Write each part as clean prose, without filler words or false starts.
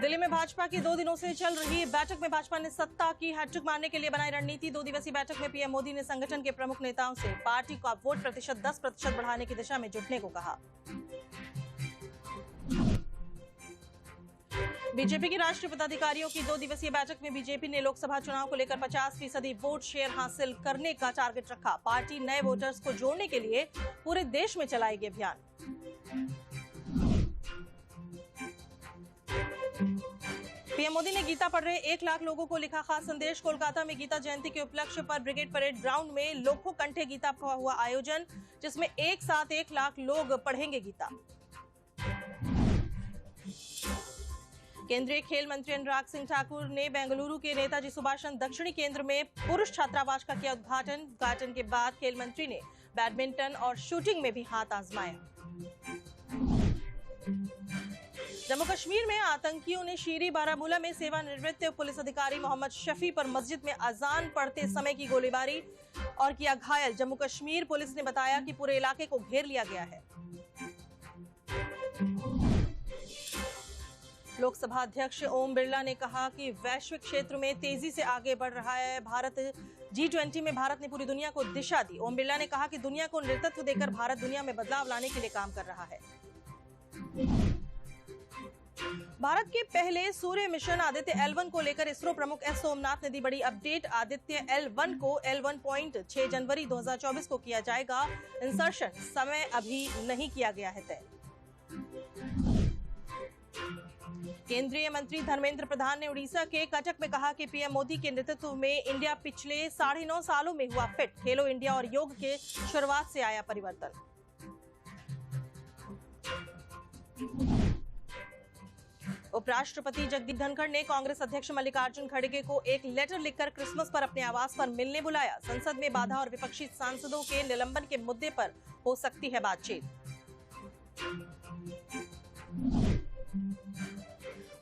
दिल्ली में भाजपा की 2 दिनों से चल रही बैठक में भाजपा ने सत्ता की हैट्रिक मारने के लिए बनाई रणनीति। 2 दिवसीय बैठक में पीएम मोदी ने संगठन के प्रमुख नेताओं से पार्टी का वोट प्रतिशत 10% बढ़ाने की दिशा में जुटने को कहा। बीजेपी के राष्ट्रीय पदाधिकारियों की 2 दिवसीय बैठक में बीजेपी ने लोकसभा चुनाव को लेकर 50% वोट शेयर हासिल करने का टारगेट रखा। पार्टी नए वोटर्स को जोड़ने के लिए पूरे देश में चलाएगी अभियान। पीएम मोदी ने गीता पढ़ रहे 1 लाख लोगों को लिखा खास संदेश। कोलकाता में गीता जयंती के उपलक्ष्य पर ब्रिगेड परेड ग्राउंड में लोको कंठे गीता का हुआ आयोजन, जिसमें एक साथ 1 लाख लोग पढ़ेंगे गीता। केंद्रीय खेल मंत्री अनुराग सिंह ठाकुर ने बेंगलुरु के नेताजी सुभाष चंद्र दक्षिणी केंद्र में पुरुष छात्रावास का किया उद्घाटन के बाद खेल मंत्री ने बैडमिंटन और शूटिंग में भी हाथ आजमाया। जम्मू कश्मीर में आतंकियों ने शीरी बारामूला में सेवानिवृत्त पुलिस अधिकारी मोहम्मद शफी पर मस्जिद में अजान पढ़ते समय की गोलीबारी और किया घायल। जम्मू कश्मीर पुलिस ने बताया कि पूरे इलाके को घेर लिया गया है। लोकसभा अध्यक्ष ओम बिरला ने कहा कि वैश्विक क्षेत्र में तेजी से आगे बढ़ रहा है भारत। G20 में भारत ने पूरी दुनिया को दिशा दी। ओम बिरला ने कहा कि दुनिया को नेतृत्व देकर भारत दुनिया में बदलाव लाने के लिए काम कर रहा है। भारत के पहले सूर्य मिशन आदित्य L1 को लेकर इसरो प्रमुख एस सोमनाथ ने दी बड़ी अपडेट। आदित्य L1 को L1.6 जनवरी 2024 को किया जाएगा इंसर्शन। समय अभी नहीं किया गया है तय। केंद्रीय मंत्री धर्मेंद्र प्रधान ने उड़ीसा के कटक में कहा कि पीएम मोदी के नेतृत्व में इंडिया पिछले 9.5 सालों में हुआ फिट। खेलो इंडिया और योग के शुरुआत से आया परिवर्तन। उपराष्ट्रपति जगदीप धनखड़ ने कांग्रेस अध्यक्ष मल्लिकार्जुन खड़गे को एक लेटर लिखकर क्रिसमस पर अपने आवास पर मिलने बुलाया। संसद में बाधा और विपक्षी सांसदों के निलंबन के मुद्दे पर हो सकती है बातचीत।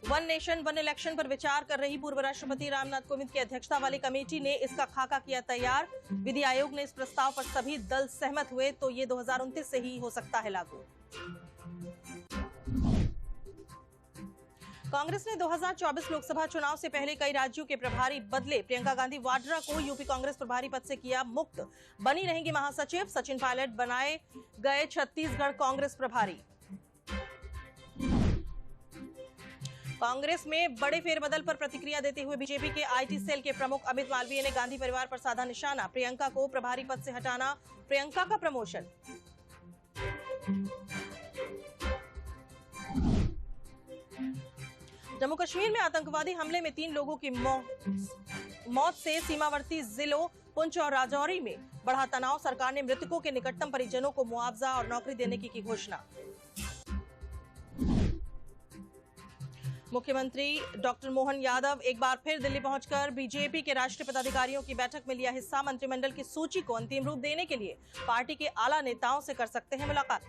वन नेशन वन इलेक्शन पर विचार कर रही पूर्व राष्ट्रपति रामनाथ कोविंद की अध्यक्षता वाली कमेटी ने इसका खाका किया तैयार। विधि आयोग ने इस प्रस्ताव पर सभी दल सहमत हुए तो ये 2029 से ही हो सकता है लागू। कांग्रेस ने 2024 लोकसभा चुनाव से पहले कई राज्यों के प्रभारी बदले। प्रियंका गांधी वाड्रा को यूपी कांग्रेस प्रभारी पद से किया मुक्त। बनी रहेंगी महासचिव। सचिन पायलट बनाए गए छत्तीसगढ़ कांग्रेस प्रभारी। कांग्रेस में बड़े फेरबदल पर प्रतिक्रिया देते हुए बीजेपी के आईटी सेल के प्रमुख अमित मालवीय ने गांधी परिवार पर साधा निशाना। प्रियंका को प्रभारी पद से हटाना प्रियंका का प्रमोशन। जम्मू कश्मीर में आतंकवादी हमले में 3 लोगों की मौत से सीमावर्ती जिलों पुंछ और राजौरी में बढ़ा तनाव। सरकार ने मृतकों के निकटतम परिजनों को मुआवजा और नौकरी देने की घोषणा। मुख्यमंत्री डॉक्टर मोहन यादव एक बार फिर दिल्ली पहुंचकर बीजेपी के राष्ट्रीय पदाधिकारियों की बैठक में लिया हिस्सा। मंत्रिमंडल की सूची को अंतिम रूप देने के लिए पार्टी के आला नेताओं से कर सकते हैं मुलाकात।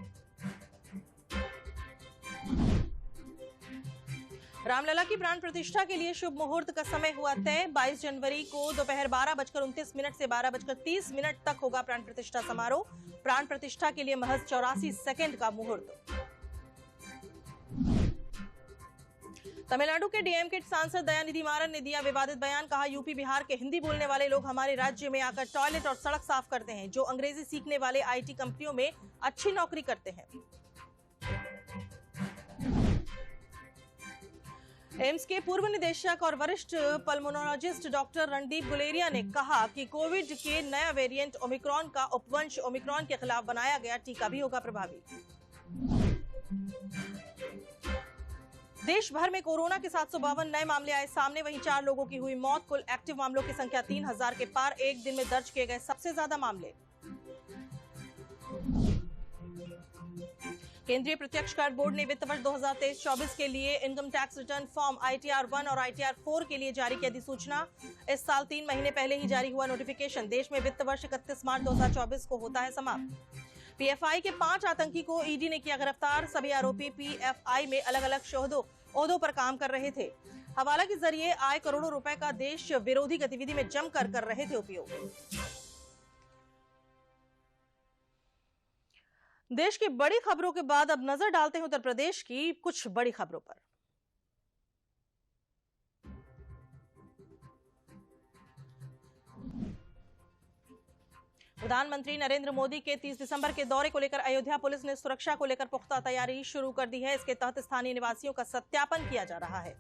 रामलला की प्राण प्रतिष्ठा के लिए शुभ मुहूर्त का समय हुआ तय। 22 जनवरी को दोपहर 12:29 से 12:30 तक होगा प्राण प्रतिष्ठा समारोह। प्राण प्रतिष्ठा के लिए महज 84 सेकंड का मुहूर्त। तमिलनाडु के डीएमके सांसद दयानिधि मारन ने दिया विवादित बयान। कहा यूपी बिहार के हिंदी बोलने वाले लोग हमारे राज्य में आकर टॉयलेट और सड़क साफ करते हैं, जो अंग्रेजी सीखने वाले आईटी कंपनियों में अच्छी नौकरी करते हैं। एम्स के पूर्व निदेशक और वरिष्ठ पल्मोनोलॉजिस्ट डॉक्टर रणदीप गुलेरिया ने कहा कि कोविड के नया वेरिएंट ओमिक्रॉन का उपवंश ओमिक्रॉन के खिलाफ बनाया गया टीका भी होगा प्रभावी। देश भर में कोरोना के 752 नए मामले आए सामने, वहीं 4 लोगों की हुई मौत। कुल एक्टिव मामलों की संख्या 3000 के पार। एक दिन में दर्ज किए गए सबसे ज्यादा मामले। केंद्रीय प्रत्यक्ष कर बोर्ड ने वित्त वर्ष 2023-24 के लिए income tax return form ITR 1 और ITR 4 के लिए जारी की अधिसूचना। इस साल 3 महीने पहले ही जारी हुआ नोटिफिकेशन। देश में वित्त वर्ष 31 मार्च 2024 को होता है समाप्त। PFI के 5 आतंकी को ईडी ने किया गिरफ्तार। सभी आरोपी PFI में अलग अलग ओहदों पर काम कर रहे थे। हवाला के जरिए आए करोड़ों रुपए का देश विरोधी गतिविधि में जमकर कर रहे थे उपयोग। देश की बड़ी खबरों के बाद अब नजर डालते हैं उत्तर प्रदेश की कुछ बड़ी खबरों पर। प्रधानमंत्री नरेंद्र मोदी के 30 दिसंबर के दौरे को लेकर अयोध्या पुलिस ने सुरक्षा को लेकर पुख्ता तैयारी शुरू कर दी है। इसके तहत स्थानीय निवासियों का सत्यापन किया जा रहा है।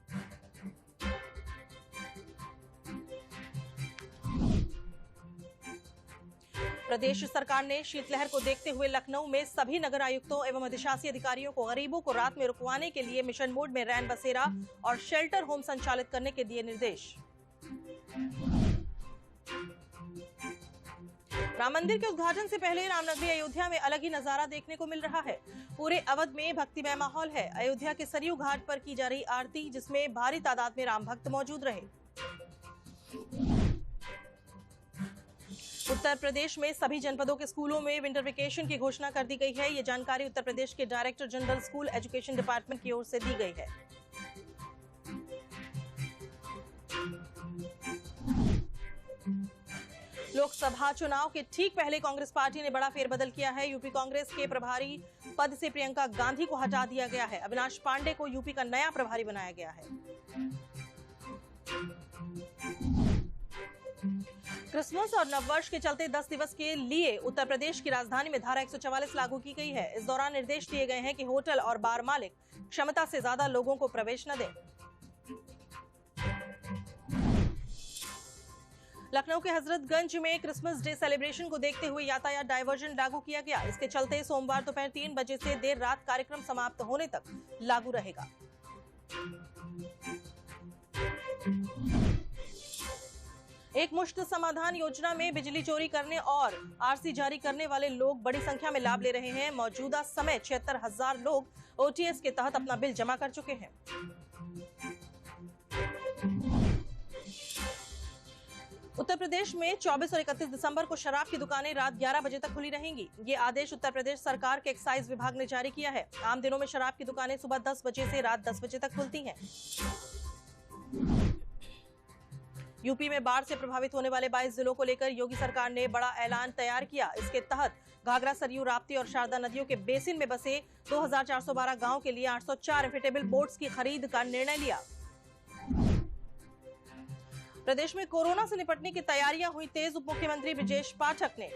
प्रदेश सरकार ने शीतलहर को देखते हुए लखनऊ में सभी नगर आयुक्तों एवं अधिशासी अधिकारियों को गरीबों को रात में रुकवाने के लिए मिशन मोड में रैन बसेरा और शेल्टर होम संचालित करने के दिए निर्देश। राम मंदिर के उद्घाटन से पहले रामनगरी अयोध्या में अलग ही नजारा देखने को मिल रहा है। पूरे अवध में भक्तिमय माहौल है। अयोध्या के सरयू घाट पर की जा रही आरती, जिसमें भारी तादाद में राम भक्त मौजूद रहे। उत्तर प्रदेश में सभी जनपदों के स्कूलों में विंटर वेकेशन की घोषणा कर दी गई है। ये जानकारी उत्तर प्रदेश के director general school education department की ओर से दी गई है। लोकसभा चुनाव के ठीक पहले कांग्रेस पार्टी ने बड़ा फेरबदल किया है। यूपी कांग्रेस के प्रभारी पद से प्रियंका गांधी को हटा दिया गया है। अविनाश पांडे को यूपी का नया प्रभारी बनाया गया है। क्रिसमस और नववर्ष के चलते 10 दिवस के लिए उत्तर प्रदेश की राजधानी में धारा 144 लागू की गई है। इस दौरान निर्देश दिए गए हैं कि होटल और बार मालिक क्षमता से ज्यादा लोगों को प्रवेश न दें। लखनऊ के हजरतगंज में क्रिसमस डे सेलिब्रेशन को देखते हुए यातायात डायवर्जन लागू किया गया। इसके चलते सोमवार दोपहर 3 बजे से देर रात कार्यक्रम समाप्त होने तक लागू रहेगा। एक मुश्त समाधान योजना में बिजली चोरी करने और आरसी जारी करने वाले लोग बड़ी संख्या में लाभ ले रहे हैं। मौजूदा समय 76,000 लोग ओटीएस के तहत अपना बिल जमा कर चुके हैं। उत्तर प्रदेश में 24 और 31 दिसंबर को शराब की दुकानें रात 11 बजे तक खुली रहेंगी। ये आदेश उत्तर प्रदेश सरकार के एक्साइज विभाग ने जारी किया है। आम दिनों में शराब की दुकानें सुबह 10 बजे से रात 10 बजे तक खुलती हैं। यूपी में बाढ़ से प्रभावित होने वाले 22 जिलों को लेकर योगी सरकार ने बड़ा ऐलान तैयार किया। इसके तहत घाघरा, सरयू, राप्ती और शारदा नदियों के बेसिन में बसे 2412 गांव के लिए 804 एफिटेबल बोट्स की खरीद का निर्णय लिया। प्रदेश में कोरोना से निपटने की तैयारियां हुई तेज। उप मुख्यमंत्री ब्रजेश पाठक ने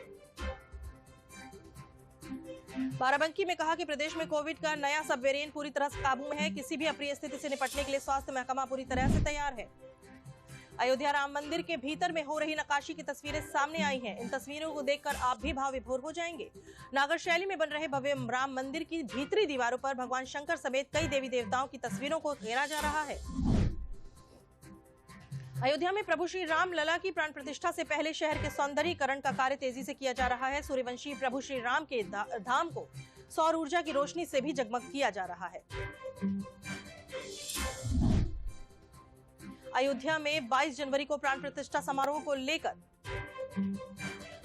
बाराबंकी में कहा कि प्रदेश में कोविड का नया सब वेरिएंट पूरी तरह से काबू में है। किसी भी अप्रिय स्थिति से निपटने के लिए स्वास्थ्य महकमा पूरी तरह से तैयार है। अयोध्या राम मंदिर के भीतर में हो रही नक्काशी की तस्वीरें सामने आई हैं। इन तस्वीरों को देखकर आप भी भाव विभोर हो जाएंगे। नागर शैली में बन रहे भव्य राम मंदिर की भीतरी दीवारों पर भगवान शंकर समेत कई देवी देवताओं की तस्वीरों को घेरा जा रहा है। अयोध्या में प्रभु श्री राम लला की प्राण प्रतिष्ठा से पहले शहर के सौंदर्यीकरण का कार्य तेजी से किया जा रहा है। सूर्यवंशी प्रभु श्री राम के धाम को सौर ऊर्जा की रोशनी से भी जगमग किया जा रहा है। अयोध्या में 22 जनवरी को प्राण प्रतिष्ठा समारोह को लेकर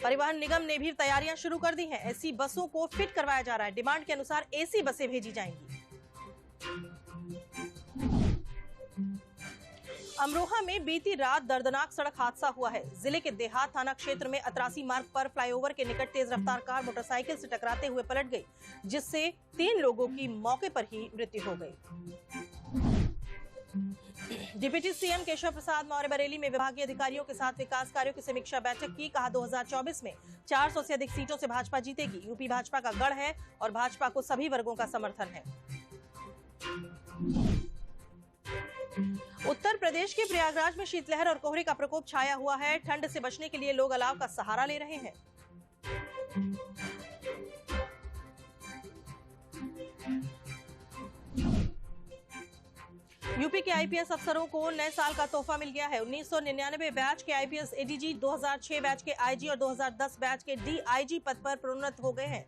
परिवहन निगम ने भी तैयारियां शुरू कर दी हैं। एसी बसों को फिट करवाया जा रहा है। डिमांड के अनुसार एसी बसें भेजी जाएंगी। अमरोहा में बीती रात दर्दनाक सड़क हादसा हुआ है। जिले के देहात थाना क्षेत्र में अतरासी मार्ग पर फ्लाईओवर के निकट तेज रफ्तार कार मोटरसाइकिल से टकराते हुए पलट गई, जिससे 3 लोगों की मौके पर ही मृत्यु हो गई। डिप्टी सीएम केशव प्रसाद मौर्य बरेली में विभागीय अधिकारियों के साथ विकास कार्यों की समीक्षा बैठक की। कहा 2024 में 400 से अधिक सीटों से भाजपा जीतेगी। यूपी भाजपा का गढ़ है और भाजपा को सभी वर्गों का समर्थन है। उत्तर प्रदेश के प्रयागराज में शीतलहर और कोहरे का प्रकोप छाया हुआ है। ठंड से बचने के लिए लोग अलाव का सहारा ले रहे हैं। यूपी के आईपीएस अफसरों को नए साल का तोहफा मिल गया है। 1999 बैच के आईपीएस एडीजी, 2006 बैच के आईजी और 2010 बैच के डीआईजी पद पर प्रोन्नत हो गए हैं।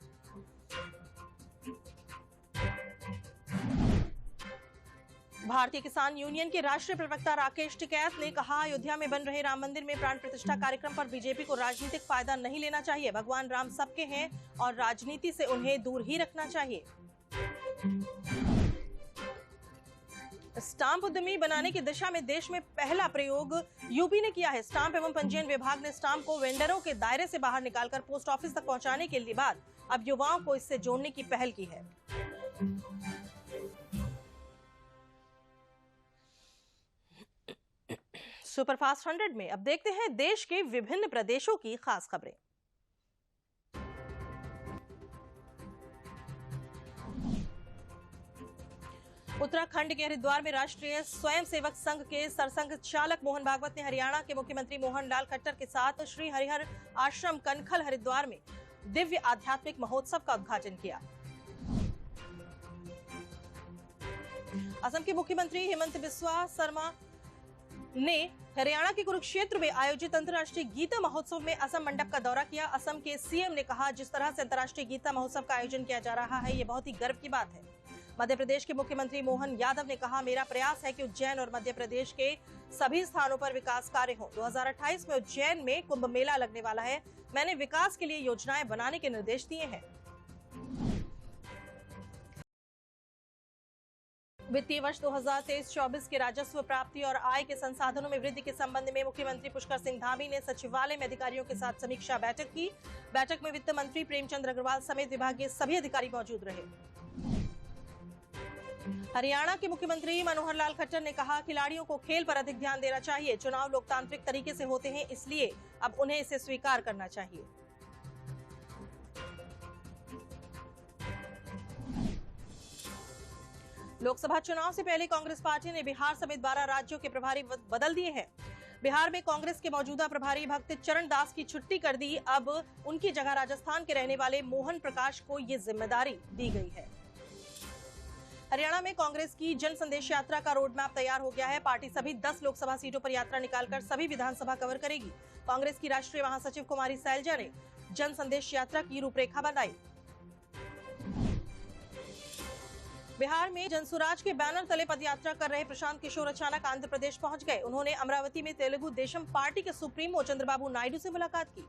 भारतीय किसान यूनियन के राष्ट्रीय प्रवक्ता राकेश टिकैत ने कहा, अयोध्या में बन रहे राम मंदिर में प्राण प्रतिष्ठा कार्यक्रम पर बीजेपी को राजनीतिक फायदा नहीं लेना चाहिए। भगवान राम सबके हैं और राजनीति से उन्हें दूर ही रखना चाहिए। स्टाम्प उद्यमी बनाने की दिशा में देश में पहला प्रयोग यूपी ने किया है। स्टाम्प एवं पंजीयन विभाग ने स्टाम्प को वेंडरों के दायरे से बाहर निकालकर पोस्ट ऑफिस तक पहुंचाने के बाद अब युवाओं को इससे जोड़ने की पहल की है। सुपरफास्ट 100 में अब देखते हैं देश के विभिन्न प्रदेशों की खास खबरें। उत्तराखंड के हरिद्वार में राष्ट्रीय स्वयंसेवक संघ के सरसंघ चालक मोहन भागवत ने हरियाणा के मुख्यमंत्री मनोहर लाल खट्टर के साथ श्री हरिहर आश्रम कनखल हरिद्वार में दिव्य आध्यात्मिक महोत्सव का उद्घाटन किया। असम के मुख्यमंत्री हेमंत बिस्वा शर्मा ने हरियाणा के कुरुक्षेत्र में आयोजित अंतर्राष्ट्रीय गीता महोत्सव में असम मंडप का दौरा किया। असम के सीएम ने कहा, जिस तरह से अंतर्राष्ट्रीय गीता महोत्सव का आयोजन किया जा रहा है, ये बहुत ही गर्व की बात है। मध्य प्रदेश के मुख्यमंत्री मोहन यादव ने कहा, मेरा प्रयास है कि उज्जैन और मध्य प्रदेश के सभी स्थानों पर विकास कार्य हो। 2028 में उज्जैन में कुंभ मेला लगने वाला है। मैंने विकास के लिए योजनाएं बनाने के निर्देश दिए हैं। वित्तीय वर्ष 2023-24 के राजस्व प्राप्ति और आय के संसाधनों में वृद्धि के संबंध में मुख्यमंत्री पुष्कर सिंह धामी ने सचिवालय में अधिकारियों के साथ समीक्षा बैठक की। बैठक में वित्त मंत्री प्रेमचंद अग्रवाल समेत विभागीय सभी अधिकारी मौजूद रहे। हरियाणा के मुख्यमंत्री मनोहर लाल खट्टर ने कहा, खिलाड़ियों को खेल पर अधिक ध्यान देना चाहिए। चुनाव लोकतांत्रिक तरीके से होते हैं, इसलिए अब उन्हें इसे स्वीकार करना चाहिए। लोकसभा चुनाव से पहले कांग्रेस पार्टी ने बिहार समेत 12 राज्यों के प्रभारी बदल दिए हैं। बिहार में कांग्रेस के मौजूदा प्रभारी भक्त चरण दास की छुट्टी कर दी। अब उनकी जगह राजस्थान के रहने वाले मोहन प्रकाश को ये जिम्मेदारी दी गई है। हरियाणा में कांग्रेस की जन संदेश यात्रा का रोड मैप तैयार हो गया है। पार्टी सभी 10 लोकसभा सीटों पर यात्रा निकालकर सभी विधानसभा कवर करेगी। कांग्रेस की राष्ट्रीय महासचिव कुमारी सैलजा ने जन संदेश यात्रा की रूपरेखा बनाई। बिहार में जनसुराज के बैनर तले पदयात्रा कर रहे प्रशांत किशोर अचानक आंध्र प्रदेश पहुंच गए। उन्होंने अमरावती में तेलुगु देशम पार्टी के सुप्रीमो चंद्रबाबू नायडू से मुलाकात की।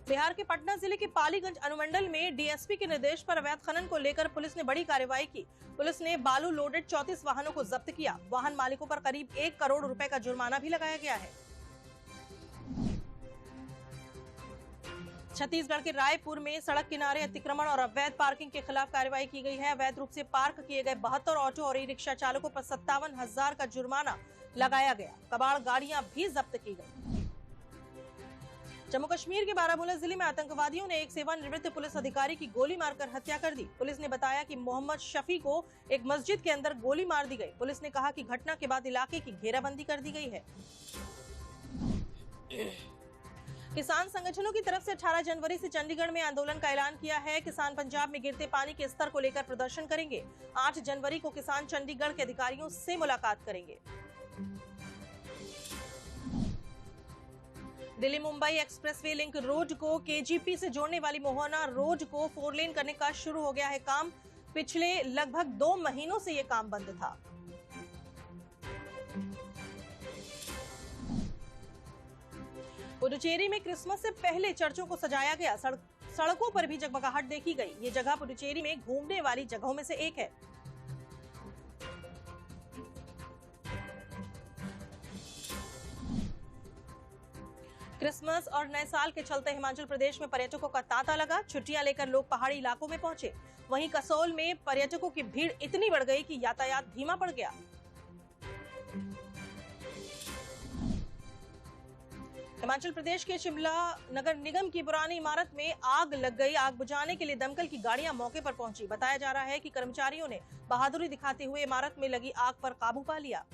बिहार के पटना जिले के पालीगंज अनुमंडल में डीएसपी के निर्देश पर अवैध खनन को लेकर पुलिस ने बड़ी कार्रवाई की। पुलिस ने बालू लोडेड 34 वाहनों को जब्त किया। वाहन मालिकों पर करीब 1 करोड़ रुपए का जुर्माना भी लगाया गया है। छत्तीसगढ़ के रायपुर में सड़क किनारे अतिक्रमण और अवैध पार्किंग के खिलाफ कार्रवाई की गई है। अवैध रूप से पार्क किए गए 72 ऑटो और ई रिक्शा चालकों पर 57,000 का जुर्माना लगाया गया। कबाड़ गाड़ियां भी जब्त की गई। जम्मू कश्मीर के बारामूला जिले में आतंकवादियों ने एक सेवानिवृत्त पुलिस अधिकारी की गोली मारकर हत्या कर दी। पुलिस ने बताया कि मोहम्मद शफी को एक मस्जिद के अंदर गोली मार दी गई। पुलिस ने कहा कि घटना के बाद इलाके की घेराबंदी कर दी गई है। किसान संगठनों की तरफ से 18 जनवरी से चंडीगढ़ में आंदोलन का ऐलान किया है। किसान पंजाब में गिरते पानी के स्तर को लेकर प्रदर्शन करेंगे। 8 जनवरी को किसान चंडीगढ़ के अधिकारियों से मुलाकात करेंगे। Delhi Mumbai expressway link road को केजीपी से जोड़ने वाली मोहना रोड को 4 लेन करने का शुरू हो गया है काम। पिछले लगभग 2 महीनों से ये काम बंद था। पुडुचेरी में क्रिसमस से पहले चर्चों को सजाया गया। सड़कों पर भी जगमगाहट देखी गई। ये जगह पुडुचेरी में घूमने वाली जगहों में से एक है। क्रिसमस और नए साल के चलते हिमाचल प्रदेश में पर्यटकों का तांता लगा। छुट्टियां लेकर लोग पहाड़ी इलाकों में पहुंचे। वहीं कसोल में पर्यटकों की भीड़ इतनी बढ़ गई कि यातायात धीमा पड़ गया। हिमाचल प्रदेश के शिमला नगर निगम की पुरानी इमारत में आग लग गई। आग बुझाने के लिए दमकल की गाड़ियां मौके पर पहुंची। बताया जा रहा है कि कर्मचारियों ने बहादुरी दिखाते हुए इमारत में लगी आग पर काबू पा लिया।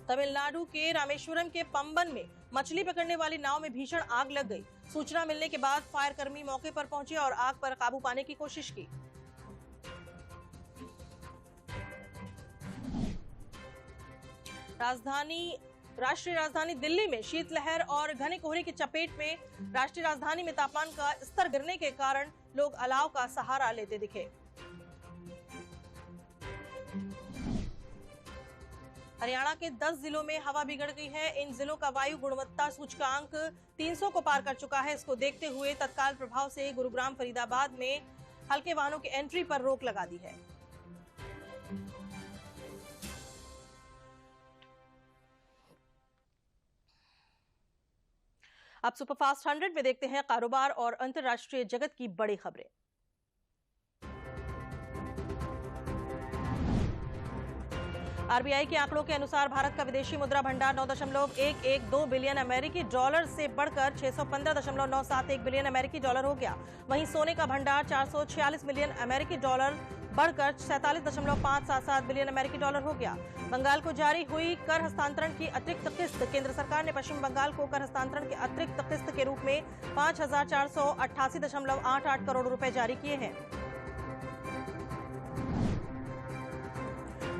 तमिलनाडु के रामेश्वरम के पंबन में मछली पकड़ने वाली नाव में भीषण आग लग गई। सूचना मिलने के बाद फायर कर्मी मौके पर पहुंचे और आग पर काबू पाने की कोशिश की। राष्ट्रीय राजधानी दिल्ली में शीतलहर और घने कोहरे की चपेट में राष्ट्रीय राजधानी में तापमान का स्तर गिरने के कारण लोग अलाव का सहारा लेते दिखे। हरियाणा के 10 जिलों में हवा बिगड़ गई है। इन जिलों का वायु गुणवत्ता सूचकांक 300 को पार कर चुका है। इसको देखते हुए तत्काल प्रभाव से गुरुग्राम, फरीदाबाद में हल्के वाहनों की एंट्री पर रोक लगा दी है। अब सुपरफास्ट 100 में देखते हैं कारोबार और अंतर्राष्ट्रीय जगत की बड़ी खबरें। आरबीआई के आंकड़ों के अनुसार भारत का विदेशी मुद्रा भंडार 9.112 बिलियन अमेरिकी डॉलर से बढ़कर 615.971 बिलियन अमेरिकी डॉलर हो गया। वहीं सोने का भंडार 446 मिलियन अमेरिकी डॉलर बढ़कर 47.577 बिलियन अमेरिकी डॉलर हो गया। बंगाल को जारी हुई कर हस्तांतरण की अतिरिक्त किस्त। केंद्र सरकार ने पश्चिम बंगाल को कर हस्तांतरण की अतिरिक्त किस्त के रूप में 5,488.88 करोड़ रुपए जारी किए हैं।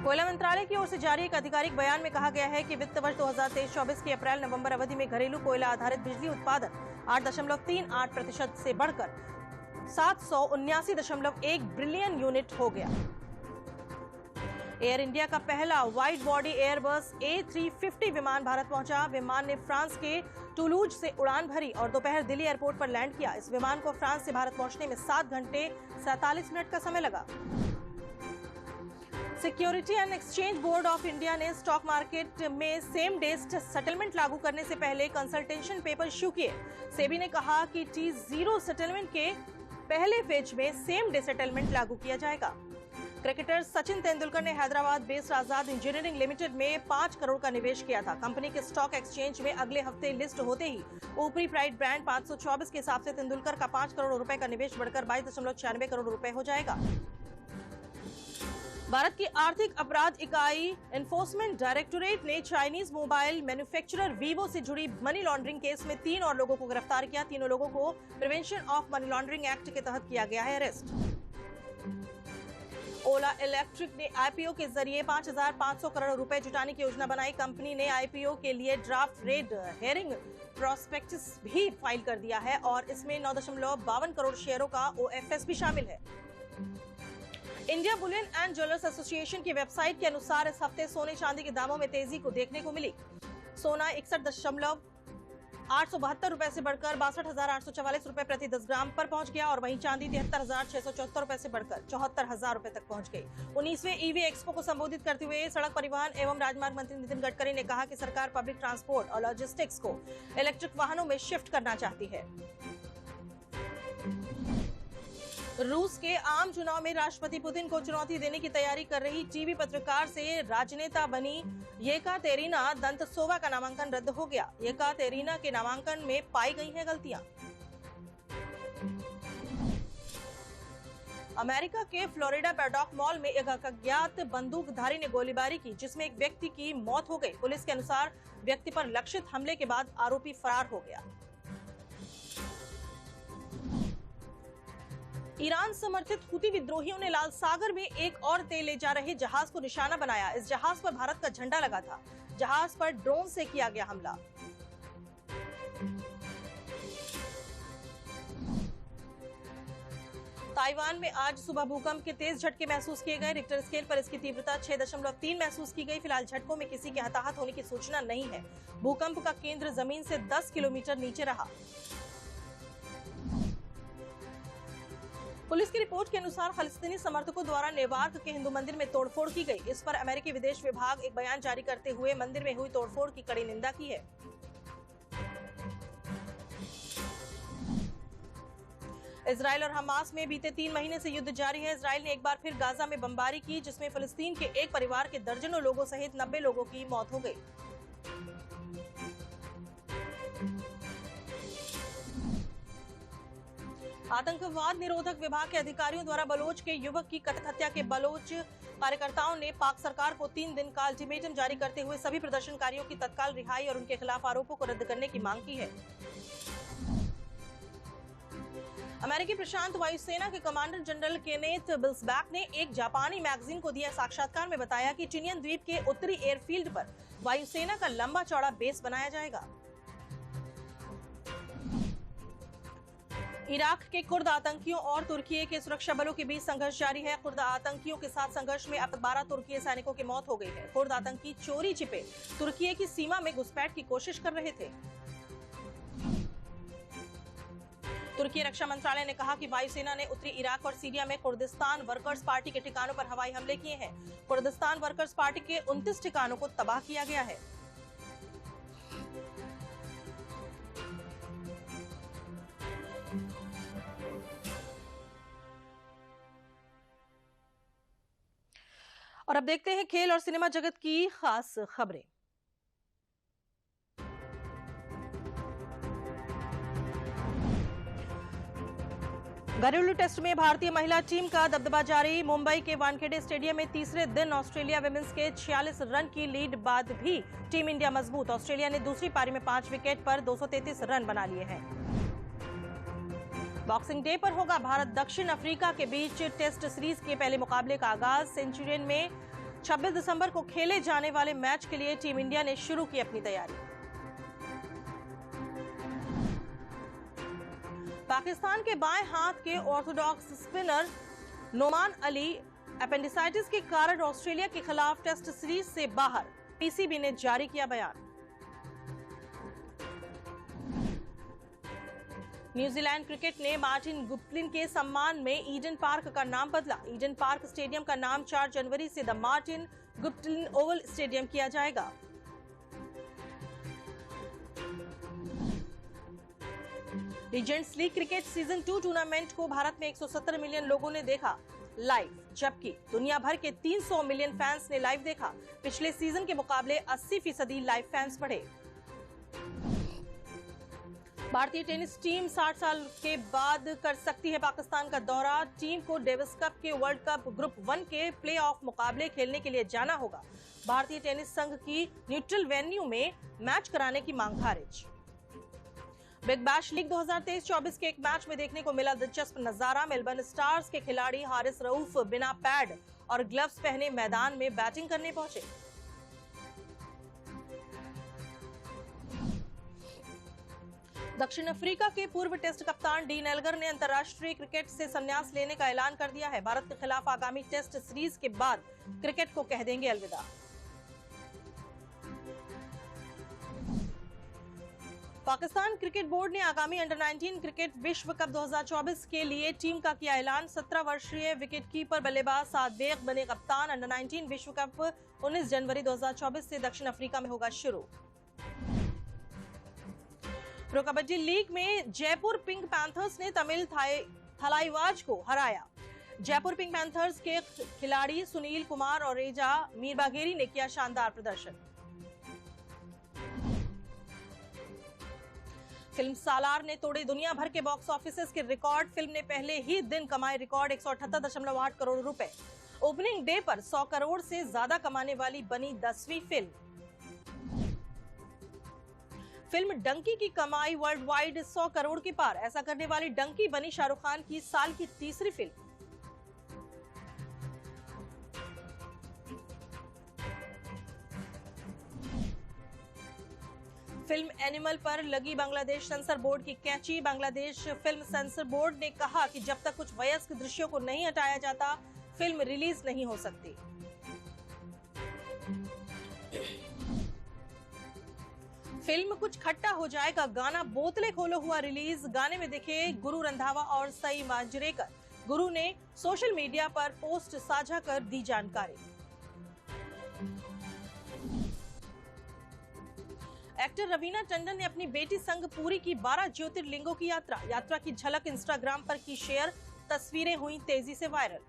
कोयला मंत्रालय की ओर से जारी एक आधिकारिक बयान में कहा गया है कि वित्त वर्ष 2023-24 की अप्रैल-नवंबर अवधि में घरेलू कोयला आधारित बिजली उत्पादन 8.38% से बढ़कर 779.1 बिलियन यूनिट हो गया। एयर इंडिया का पहला वाइड बॉडी एयरबस A350 विमान भारत पहुंचा। विमान ने फ्रांस के टूलूज से उड़ान भरी और दोपहर दिल्ली एयरपोर्ट पर लैंड किया। इस विमान को फ्रांस से भारत पहुंचने में 7 घंटे 47 मिनट का समय लगा। Security and exchange board of India ने स्टॉक मार्केट में सेम डे सेटलमेंट लागू करने से पहले कंसल्टेशन पेपर इश्यू किए। सेबी ने कहा कि T0 सेटलमेंट के पहले फेज में सेम डे सेटलमेंट लागू किया जाएगा। क्रिकेटर सचिन तेंदुलकर ने हैदराबाद बेस्ड आजाद इंजीनियरिंग लिमिटेड में 5 करोड़ का निवेश किया था। कंपनी के स्टॉक एक्सचेंज में अगले हफ्ते लिस्ट होते ही ऊपरी प्राइस ब्रांड 524 के हिसाब से तेंदुलकर का 5 करोड़ रुपए का निवेश बढ़कर 22.96 करोड़ रुपए हो जाएगा। भारत की आर्थिक अपराध इकाई एनफोर्समेंट डायरेक्टोरेट ने चाइनीज मोबाइल मैन्युफैक्चरर वीवो से जुड़ी मनी लॉन्ड्रिंग केस में 3 और लोगों को गिरफ्तार किया। तीनों लोगों को prevention of money laundering act के तहत किया गया है अरेस्ट। ओला इलेक्ट्रिक ने आईपीओ के जरिए 5,500 करोड़ रुपए जुटाने की योजना बनाई। कंपनी ने आईपीओ के लिए ड्राफ्ट रेड हेरिंग प्रोस्पेक्टस भी फाइल कर दिया है और इसमें 9.52 करोड़ शेयरों का ओएफएस भी शामिल है। India Boolean and jewellers association की वेबसाइट के अनुसार इस हफ्ते सोने चांदी के दामों में तेजी को देखने को मिली। सोना 61.872 रुपए से बढ़कर 62,844 रुपए प्रति 10 ग्राम पर पहुंच गया और वहीं चांदी 73,674 रुपए से बढ़कर 74,000 रुपए तक पहुंच गई। 19वें ईवी एक्सपो को संबोधित करते हुए सड़क परिवहन एवं राजमार्ग मंत्री नितिन गडकरी ने कहा कि सरकार पब्लिक ट्रांसपोर्ट और लॉजिस्टिक्स को इलेक्ट्रिक वाहनों में शिफ्ट करना चाहती है। रूस के आम चुनाव में राष्ट्रपति पुतिन को चुनौती देने की तैयारी कर रही टीवी पत्रकार से राजनेता बनी येकातेरिना दंतसोवा का नामांकन रद्द हो गया। येकातेरिना के नामांकन में पाई गई हैं गलतियां। अमेरिका के फ्लोरिडा पैडॉक मॉल में एक अज्ञात बंदूकधारी ने गोलीबारी की, जिसमें एक व्यक्ति की मौत हो गई। पुलिस के अनुसार व्यक्ति पर लक्षित हमले के बाद आरोपी फरार हो गया। ईरान समर्थित हुती विद्रोहियों ने लाल सागर में एक और तेल ले जा रहे जहाज को निशाना बनाया। इस जहाज पर भारत का झंडा लगा था। जहाज पर ड्रोन से किया गया हमला। ताइवान में आज सुबह भूकंप के तेज झटके महसूस किए गए। रिक्टर स्केल पर इसकी तीव्रता 6.3 महसूस की गई। फिलहाल झटकों में किसी के हताहत होने की सूचना नहीं है। भूकंप का केंद्र जमीन से 10 किलोमीटर नीचे रहा। पुलिस की रिपोर्ट के अनुसार फलस्तीनी समर्थकों द्वारा नेवार्क के हिंदू मंदिर में तोड़फोड़ की गई। इस पर अमेरिकी विदेश विभाग एक बयान जारी करते हुए मंदिर में हुई तोड़फोड़ की कड़ी निंदा की है। इजराइल और हमास में बीते 3 महीने से युद्ध जारी है। इजराइल ने एक बार फिर गाजा में बमबारी की, जिसमें फलस्तीन के एक परिवार के दर्जनों लोगों सहित 90 लोगों की मौत हो गई। आतंकवाद निरोधक विभाग के अधिकारियों द्वारा बलोच के युवक की कथित हत्या के बलोच कार्यकर्ताओं ने पाक सरकार को 3 दिन का अल्टीमेटम जारी करते हुए सभी प्रदर्शनकारियों की तत्काल रिहाई और उनके खिलाफ आरोपों को रद्द करने की मांग की है। अमेरिकी प्रशांत वायुसेना के कमांडर जनरल केनेथ बिल्सबैक ने एक जापानी मैगजीन को दिया साक्षात्कार में बताया कि चिनियन द्वीप के उत्तरी एयरफील्ड पर वायुसेना का लंबा चौड़ा बेस बनाया जाएगा। इराक के कुर्द आतंकियों और तुर्की के सुरक्षा बलों के बीच संघर्ष जारी है। कुर्द आतंकियों के साथ संघर्ष में अब तक 12 तुर्की सैनिकों की मौत हो गई है। कुर्द आतंकी चोरी छिपे तुर्की की सीमा में घुसपैठ की कोशिश कर रहे थे। तुर्की रक्षा मंत्रालय ने कहा कि वायुसेना ने उत्तरी इराक और सीरिया में कुर्दिस्तान वर्कर्स पार्टी के ठिकानों पर हवाई हमले किए हैं। कुर्दिस्तान वर्कर्स पार्टी के 29 ठिकानों को तबाह किया गया है। और अब देखते हैं खेल और सिनेमा जगत की खास खबरें। घरेलू टेस्ट में भारतीय महिला टीम का दबदबा जारी। मुंबई के वानखेड़े स्टेडियम में तीसरे दिन ऑस्ट्रेलिया विमेंस के 46 रन की लीड बाद भी टीम इंडिया मजबूत। ऑस्ट्रेलिया ने दूसरी पारी में 5 विकेट पर 233 रन बना लिए हैं। बॉक्सिंग डे पर होगा भारत दक्षिण अफ्रीका के बीच टेस्ट सीरीज के पहले मुकाबले का आगाज। सेंचुरियन में 26 दिसंबर को खेले जाने वाले मैच के लिए टीम इंडिया ने शुरू की अपनी तैयारी। पाकिस्तान के बाएं हाथ के Orthodox spinner Noman Ali appendicitis के कारण ऑस्ट्रेलिया के खिलाफ टेस्ट सीरीज से बाहर। पीसीबी ने जारी किया बयान। न्यूजीलैंड क्रिकेट ने मार्टिन गुप्टिन के सम्मान में ईडन पार्क का नाम बदला। ईडन पार्क स्टेडियम का नाम 4 जनवरी से द मार्टिन गुप्टिन ओवल स्टेडियम किया जाएगा। Legends league cricket season 2 tournament को भारत में 170 मिलियन लोगों ने देखा लाइव, जबकि दुनिया भर के 300 मिलियन फैंस ने लाइव देखा। पिछले सीजन के मुकाबले 80% लाइव फैंस बढ़े। भारतीय टेनिस टीम 60 साल के बाद कर सकती है पाकिस्तान का दौरा। टीम को डेविस कप के वर्ल्ड कप ग्रुप 1 के प्लेऑफ मुकाबले खेलने के लिए जाना होगा। भारतीय टेनिस संघ की न्यूट्रल वेन्यू में मैच कराने की मांग खारिज। बिग बैश लीग 2023-24 के एक मैच में देखने को मिला दिलचस्प नजारा। मेलबर्न स्टार्स के खिलाड़ी हारिस रऊफ बिना पैड और ग्लव्स पहने मैदान में बैटिंग करने पहुंचे। दक्षिण अफ्रीका के पूर्व टेस्ट कप्तान डीन एल्गर ने अंतर्राष्ट्रीय क्रिकेट से संन्यास लेने का ऐलान कर दिया है। भारत के खिलाफ आगामी टेस्ट सीरीज के बाद क्रिकेट को कह देंगे अलविदा। पाकिस्तान क्रिकेट बोर्ड ने आगामी अंडर-19 क्रिकेट विश्व कप 2024 के लिए टीम का किया ऐलान। 17 वर्षीय विकेटकीपर बल्लेबाज सादिक बने कप्तान। अंडर-19 विश्व कप 19 जनवरी 2024 से दक्षिण अफ्रीका में होगा शुरू। प्रो कबड्डी लीग में जयपुर पिंक पैंथर्स ने तमिल थलाइवाज को हराया। जयपुर पिंक पैंथर्स के खिलाड़ी सुनील कुमार और रेजा मीरबागेरी ने किया शानदार प्रदर्शन। फिल्म सालार ने तोड़े दुनिया भर के बॉक्स ऑफिस के रिकॉर्ड। फिल्म ने पहले ही दिन कमाए रिकॉर्ड 178.8 करोड़ रुपए। ओपनिंग डे पर 100 करोड़ से ज्यादा कमाने वाली बनी 10वीं फिल्म। फिल्म डंकी की कमाई वर्ल्ड वाइड 100 करोड़ के पार। ऐसा करने वाली डंकी बनी शाहरुख खान की साल की तीसरी फिल्म। फिल्म एनिमल पर लगी बांग्लादेश सेंसर बोर्ड की कैंची। बांग्लादेश फिल्म सेंसर बोर्ड ने कहा कि जब तक कुछ वयस्क दृश्यों को नहीं हटाया जाता, फिल्म रिलीज नहीं हो सकती। फिल्म कुछ खट्टा हो जाएगा गाना बोतले खोलो हुआ रिलीज। गाने में दिखे गुरु रंधावा और सई मांजरेकर। गुरु ने सोशल मीडिया पर पोस्ट साझा कर दी जानकारी। एक्टर रवीना टंडन ने अपनी बेटी संग पूरी की 12 ज्योतिर्लिंगों की यात्रा की झलक इंस्टाग्राम पर की शेयर। तस्वीरें हुई तेजी से वायरल।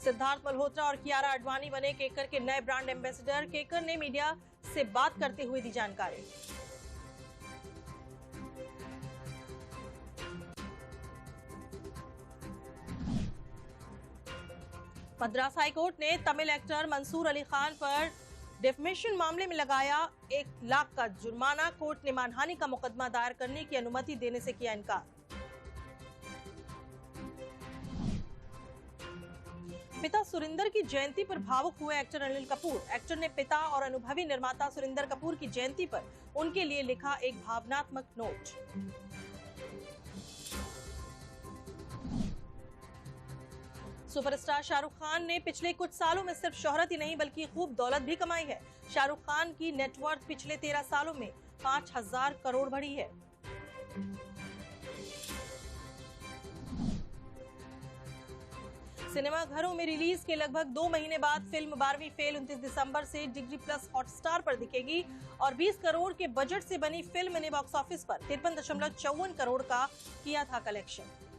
सिद्धार्थ मल्होत्रा और कियारा आडवाणी बने केकर के नए ब्रांड एम्बेसडर। केकर ने मीडिया से बात करते हुए दी जानकारी। मद्रास हाईकोर्ट ने तमिल एक्टर मंसूर अली खान पर डिफेमेशन मामले में लगाया 1 लाख का जुर्माना। कोर्ट ने मानहानि का मुकदमा दायर करने की अनुमति देने से किया इनकार। पिता सुरिंदर की जयंती पर भावुक हुए एक्टर अनिल कपूर। एक्टर ने पिता और अनुभवी निर्माता सुरिंदर कपूर की जयंती पर उनके लिए लिखा एक भावनात्मक नोट। सुपरस्टार शाहरुख खान ने पिछले कुछ सालों में सिर्फ शोहरत ही नहीं बल्कि खूब दौलत भी कमाई है। शाहरुख खान की नेटवर्थ पिछले 13 सालों में 5000 करोड़ बढ़ी है। सिनेमाघरों में रिलीज के लगभग 2 महीने बाद फिल्म 12वीं फेल 29 दिसंबर से डिज्नी प्लस हॉटस्टार पर दिखेगी और 20 करोड़ के बजट से बनी फिल्म ने बॉक्स ऑफिस पर 53.54 करोड़ का किया था कलेक्शन।